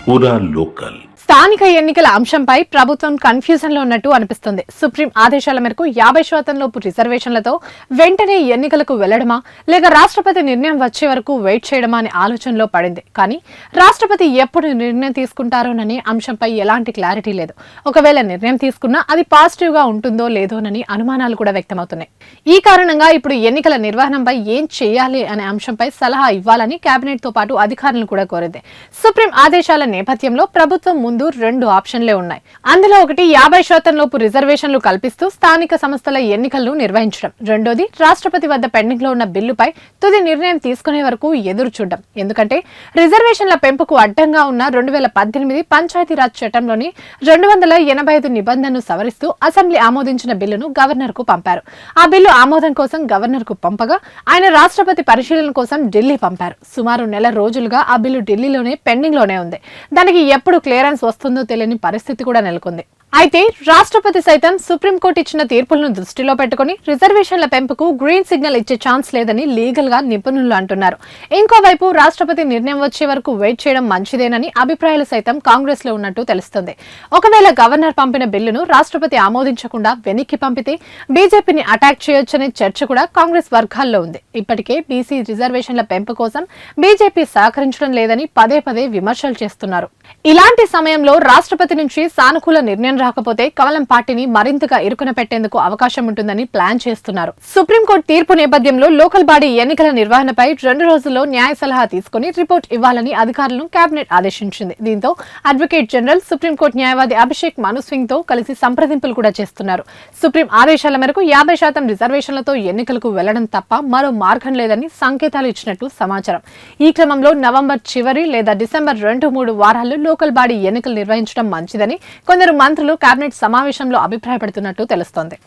పూరా లోకల్. స్థానిక ఎన్నికల అంశంపై ప్రభుత్వం కన్ఫ్యూజన్ లో ఉన్నట్టు అనిపిస్తుంది. సుప్రీం ఆదేశాల మేరకు 50% లోపు రిజర్వేషన్లతో వెంటనే ఎన్నికలకు వెళ్లడమా లేక రాష్ట్రపతి నిర్ణయం వచ్చే వరకు వెయిట్ చేయడమా అనే ఆలోచనలో పడింది. కానీ రాష్ట్రపతి ఎప్పుడు నిర్ణయం తీసుకుంటారోనని అంశంపై ఎలాంటి క్లారిటీ లేదు. ఒకవేళ నిర్ణయం తీసుకున్నా అది పాజిటివ్ గా ఉంటుందో లేదోనని అనుమానాలు కూడా వ్యక్తమవుతున్నాయి. ఈ కారణంగా ఇప్పుడు ఎన్నికల నిర్వహణపై ఏం చేయాలి అనే అంశంపై సలహా ఇవ్వాలని కేబినెట్ తో పాటు అధికారులను కూడా కోరింది. సుప్రీం ఆదేశాల నేపథ్యంలో ప్రభుత్వం ముందు 2 ఆప్షన్లే ఉన్నాయి. అందులో ఒకటి 50% లోపు రిజర్వేషన్లు కల్పిస్తూ స్థానిక సంస్థల ఎన్నికలను నిర్వహించడం, రెండోది రాష్ట్రపతి వద్ద పెండింగ్ లో ఉన్న బిల్లుపై తుది నిర్ణయం తీసుకునే వరకు ఎదురు చూడడం. ఎందుకంటే రిజర్వేషన్ల పెంపుకు అడ్డంగా ఉన్న 2018 పంచాయతీరాజ్ చట్టంలోని 285 నిబంధనను సవరిస్తూ అసెంబ్లీ ఆమోదించిన బిల్లును గవర్నర్ కు పంపారు. ఆ బిల్లు ఆమోదం కోసం గవర్నర్ కు పంపగా ఆయన రాష్ట్రపతి పరిశీలన కోసం ఢిల్లీ పంపారు. సుమారు నెల రోజులుగా ఆ బిల్లు ఢిల్లీలోనే పెండింగ్ లోనే ఉంది. దానికి ఎప్పుడు క్లియరెన్స్ వస్తుందో తెలియని పరిస్థితి కూడా నెలకొంది. అయితే రాష్ట్రపతి సైతం సుప్రీంకోర్టు ఇచ్చిన తీర్పులను దృష్టిలో పెట్టుకుని రిజర్వేషన్ల పెంపుకు గ్రీన్ సిగ్నల్ ఇచ్చే ఛాన్స్ లేదని లీగల్ గా నిపుణులు అంటున్నారు. ఇంకోవైపు రాష్ట్రపతి నిర్ణయం వచ్చే వరకు వెయిట్ చేయడం మంచిదేనని అభిప్రాయాలు సైతం కాంగ్రెస్ లో ఉన్నట్టు తెలుస్తుంది. ఒకవేళ గవర్నర్ పంపిన బిల్లును రాష్ట్రపతి ఆమోదించకుండా వెనక్కి పంపితే బీజేపీని అటాక్ చేయొచ్చనే చర్చ కూడా కాంగ్రెస్ వర్గాల్లో ఉంది. ఇప్పటికే బీసీ రిజర్వేషన్ల పెంపు కోసం బీజేపీ సహకరించడం లేదని పదే పదే విమర్శలు చేస్తున్నారు. ఇలాంటి సమయంలో రాష్ట్రపతి నుంచి సానుకూల నిర్ణయం రాకపోతే కమలం పార్టీని మరింతగా ఇరుకున పెట్టేందుకు అవకాశం ఉంటుందని ప్లాన్ చేస్తున్నారు. సుప్రీంకోర్టు తీర్పు నేపథ్యంలో లోకల్ బాడీ ఎన్నికల నిర్వహణపై 2 రోజుల్లో న్యాయ సలహా తీసుకుని రిపోర్ట్ ఇవ్వాలని అధికారులను కేబినెట్ ఆదేశించింది. దీంతో అడ్వకేట్ జనరల్ సుప్రీంకోర్టు న్యాయవాది అభిషేక్ మను సింగ్ తో కలిసి సంప్రదింపులు కూడా చేస్తున్నారు. సుప్రీం ఆదేశాల మేరకు 50% రిజర్వేషన్లతో ఎన్నికలకు వెళ్లడం తప్ప మరో మార్గం లేదని సంకేతాలు ఇచ్చినట్టు సమాచారం. ఈ క్రమంలో నవంబర్ చివరి లేదా డిసెంబర్ 2-3 వారాల్లో లోకల్ బాడీ ఎన్నికలు నిర్వహించడం మంచిదని కొందరు మంత్రులు కేబినెట్ సమావేశంలో అభిప్రాయపడుతున్నట్టు తెలుస్తోంది.